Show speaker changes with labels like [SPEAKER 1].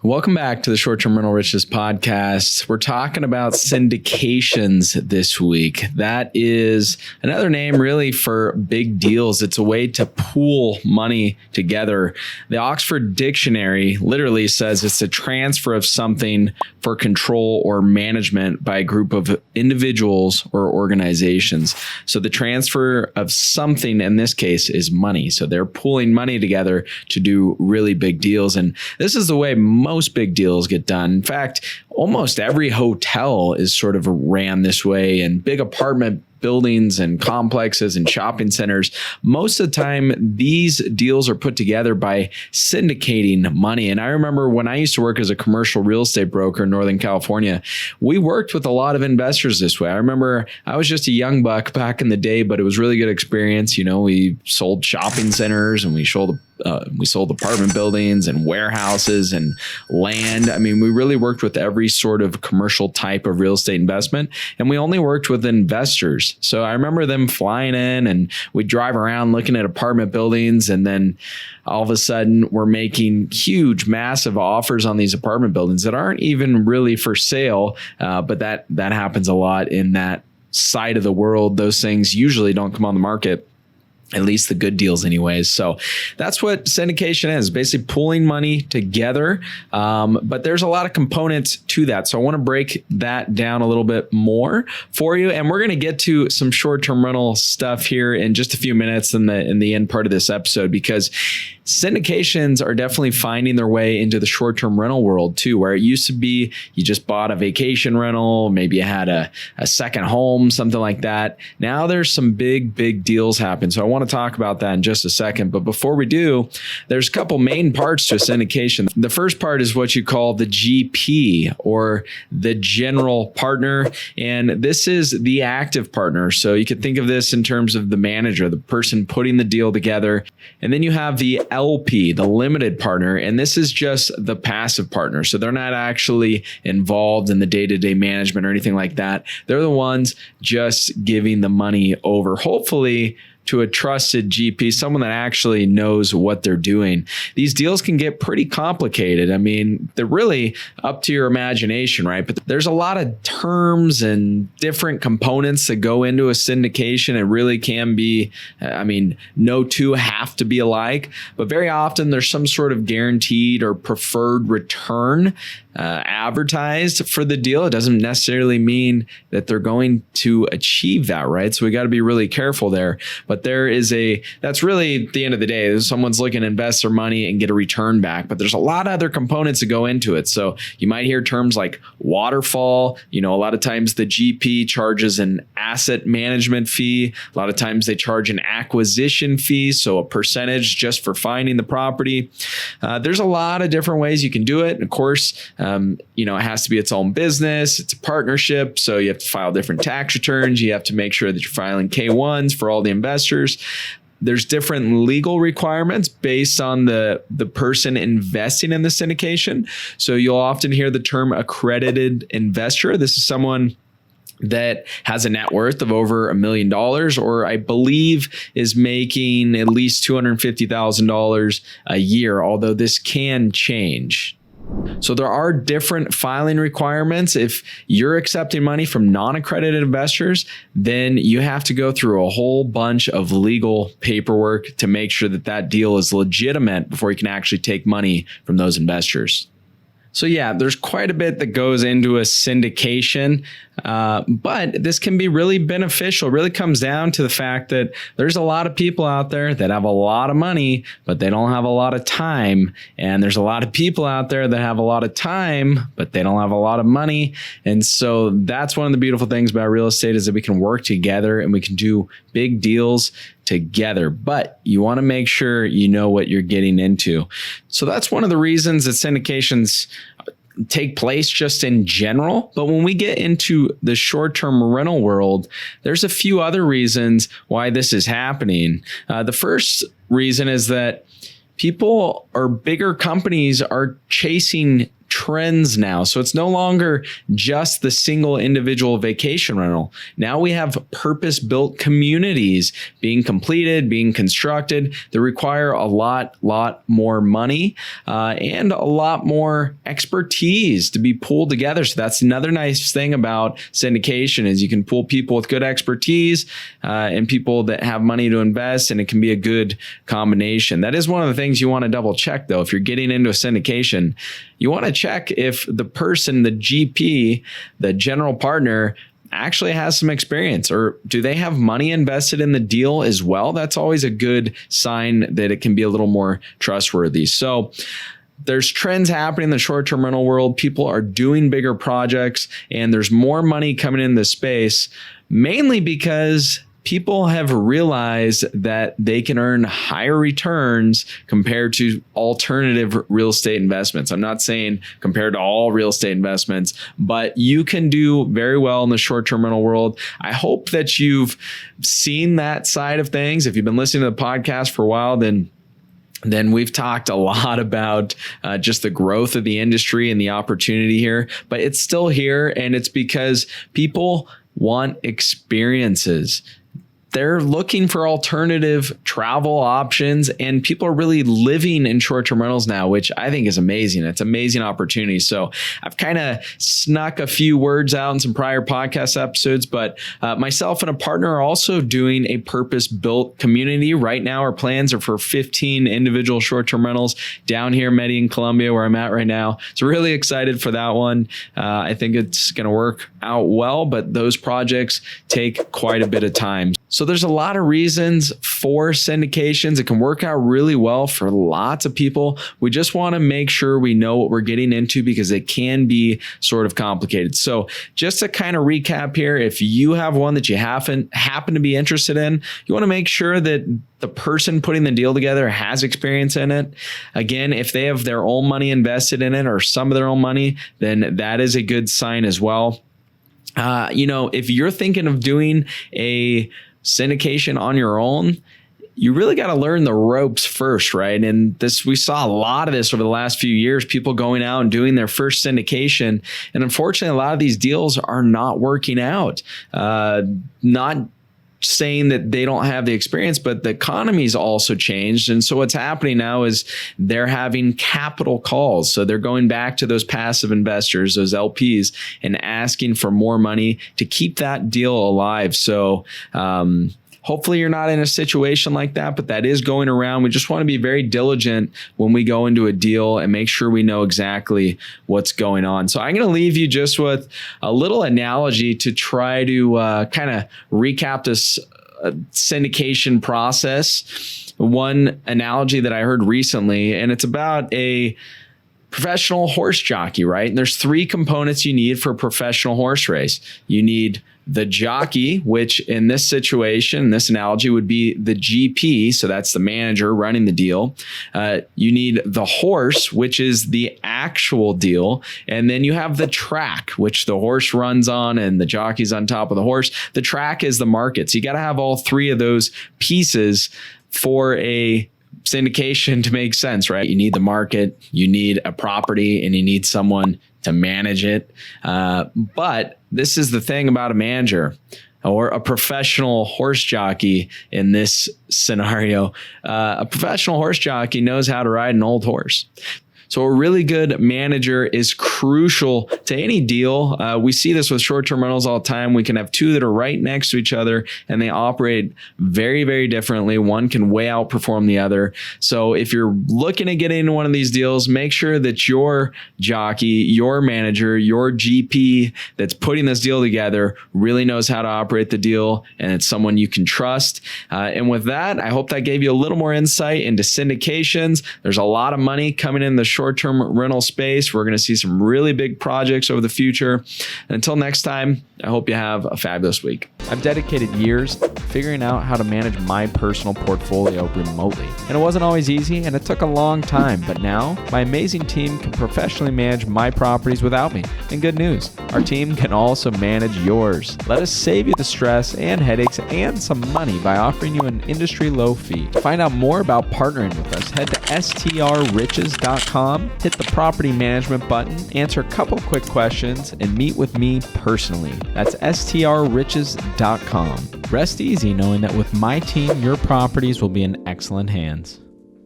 [SPEAKER 1] Welcome back to the Short-Term Rental Riches podcast. We're talking about syndications this week. That is another name really for big deals. It's a way to pool money together. The Oxford Dictionary literally says it's a transfer of something for control or management by a group of individuals or organizations. So the transfer of something in this case is money. So they're pooling money together to do really big deals. And this is the way most big deals get done. In fact, almost every hotel is sort of ran this way, and big apartment buildings and complexes and shopping centers. Most of the time, these deals are put together by syndicating money. And I remember when I used to work as a commercial real estate broker in Northern California, we worked with a lot of investors this way. I remember I was just a young buck back in the day, but it was really good experience. You know, we sold shopping centers and we sold apartment buildings and warehouses and land. I mean, we really worked with every sort of commercial type of real estate investment, and we only worked with investors. So I remember them flying in and we'd drive around looking at apartment buildings, and then all of a sudden we're making huge, massive offers on these apartment buildings that aren't even really for sale. But that happens a lot in that side of the world. Those things usually don't come on the market, at least the good deals anyways. So that's what syndication is, basically pooling money together. But there's a lot of components to that. So I want to break that down a little bit more for you. And we're going to get to some short-term rental stuff here in just a few minutes in the end part of this episode, because syndications are definitely finding their way into the short-term rental world too, where it used to be you just bought a vacation rental, maybe you had a second home, something like that. Now there's some big deals happen. So I want to talk about that in just a second. But before we do, there's a couple main parts to a syndication. The first part is what you call the GP, or the general partner. And this is the active partner. So you could think of this in terms of the manager, the person putting the deal together. And then you have the LP, the limited partner. And this is just the passive partner. So they're not actually involved in the day-to-day management or anything like that. They're the ones just giving the money over, hopefully to a trusted GP, someone that actually knows what they're doing. These deals can get pretty complicated. I mean, they're really up to your imagination, right? But there's a lot of terms and different components that go into a syndication. It really can be, no two have to be alike, but very often there's some sort of guaranteed or preferred return advertised for the deal. It doesn't necessarily mean that they're going to achieve that, right? So we got to be really careful there. But that's really at the end of the day, someone's looking to invest their money and get a return back. But there's a lot of other components that go into it. So you might hear terms like waterfall. You know, a lot of times the GP charges an asset management fee. A lot of times they charge an acquisition fee, so a percentage just for finding the property. There's a lot of different ways you can do it. And of course, it has to be its own business. It's a partnership. So you have to file different tax returns. You have to make sure that you're filing K-1s for all the investors. There's different legal requirements based on the person investing in the syndication. So you'll often hear the term accredited investor. This is someone that has a net worth of over $1 million, or I believe is making at least $250,000 a year, although this can change. So there are different filing requirements. If you're accepting money from non-accredited investors, then you have to go through a whole bunch of legal paperwork to make sure that that deal is legitimate before you can actually take money from those investors. So yeah, there's quite a bit that goes into a syndication, but this can be really beneficial. It really comes down to the fact that there's a lot of people out there that have a lot of money, but they don't have a lot of time. And there's a lot of people out there that have a lot of time, but they don't have a lot of money. And so that's one of the beautiful things about real estate, is that we can work together and we can do big deals together, but you want to make sure you know what you're getting into. So that's one of the reasons that syndications take place just in general. But when we get into the short-term rental world, there's a few other reasons why this is happening. The first reason is that people or bigger companies are chasing trends now. So it's no longer just the single individual vacation rental. Now we have purpose-built communities being completed, being constructed that require a lot more money and a lot more expertise to be pulled together. So that's another nice thing about syndication is you can pull people with good expertise and people that have money to invest, and it can be a good combination. That is one of the things you want to double check though. If you're getting into a syndication, you want to check if the person, the GP, the general partner, actually has some experience, or do they have money invested in the deal as well? That's always a good sign that it can be a little more trustworthy. So there's trends happening in the short-term rental world. People are doing bigger projects, and there's more money coming in this space, mainly because people have realized that they can earn higher returns compared to alternative real estate investments. I'm not saying compared to all real estate investments, but you can do very well in the short-term rental world. I hope that you've seen that side of things. If you've been listening to the podcast for a while, then we've talked a lot about just the growth of the industry and the opportunity here, but it's still here, and it's because people want experiences. They're looking for alternative travel options, and people are really living in short-term rentals now, which I think is amazing. It's an amazing opportunity. So I've kind of snuck a few words out in some prior podcast episodes, but myself and a partner are also doing a purpose-built community. Right now, our plans are for 15 individual short-term rentals down here in Medellin, Colombia, where I'm at right now. So really excited for that one. I think it's going to work out well, but those projects take quite a bit of time. So there's a lot of reasons for syndications. It can work out really well for lots of people. We just want to make sure we know what we're getting into because it can be sort of complicated. So just to kind of recap here, if you have one that you happen to be interested in, you want to make sure that the person putting the deal together has experience in it. Again, if they have their own money invested in it or some of their own money, then that is a good sign as well. If you're thinking of doing a syndication on your own, you really got to learn the ropes first, right? And we saw a lot of this over the last few years, people going out and doing their first syndication. And unfortunately, a lot of these deals are not working out. Not saying that they don't have the experience, but the economy's also changed. And so what's happening now is they're having capital calls. So they're going back to those passive investors, those LPs, and asking for more money to keep that deal alive. So hopefully you're not in a situation like that, but that is going around. We just want to be very diligent when we go into a deal and make sure we know exactly what's going on. So I'm going to leave you just with a little analogy to try to kind of recap this syndication process. One analogy that I heard recently, and it's about a professional horse jockey, right? And there's three components you need for a professional horse race. You need the jockey, which in this situation, this analogy would be the GP. So that's the manager running the deal. You need the horse, which is the actual deal. And then you have the track, which the horse runs on and the jockey's on top of the horse. The track is the market. So you got to have all three of those pieces for a syndication to make sense, right? You need the market, you need a property, and you need someone to manage it. But this is the thing about a manager or a professional horse jockey in this scenario. A professional horse jockey knows how to ride an old horse. So a really good manager is crucial to any deal. We see this with short-term rentals all the time. We can have two that are right next to each other and they operate very, very differently. One can way outperform the other. So if you're looking at getting into one of these deals, make sure that your jockey, your manager, your GP that's putting this deal together really knows how to operate the deal, and it's someone you can trust. And with that, I hope that gave you a little more insight into syndications. There's a lot of money coming in the short-term rental space. We're going to see some really big projects over the future. And until next time, I hope you have a fabulous week. I've dedicated years figuring out how to manage my personal portfolio remotely. And it wasn't always easy, and it took a long time. But now, my amazing team can professionally manage my properties without me. And good news, our team can also manage yours. Let us save you the stress and headaches and some money by offering you an industry low fee. To find out more about partnering with us, head to strriches.com STRs.com, hit the property management button, answer a couple quick questions, and meet with me personally. That's STRriches.com. Rest easy knowing that with my team, your properties will be in excellent hands.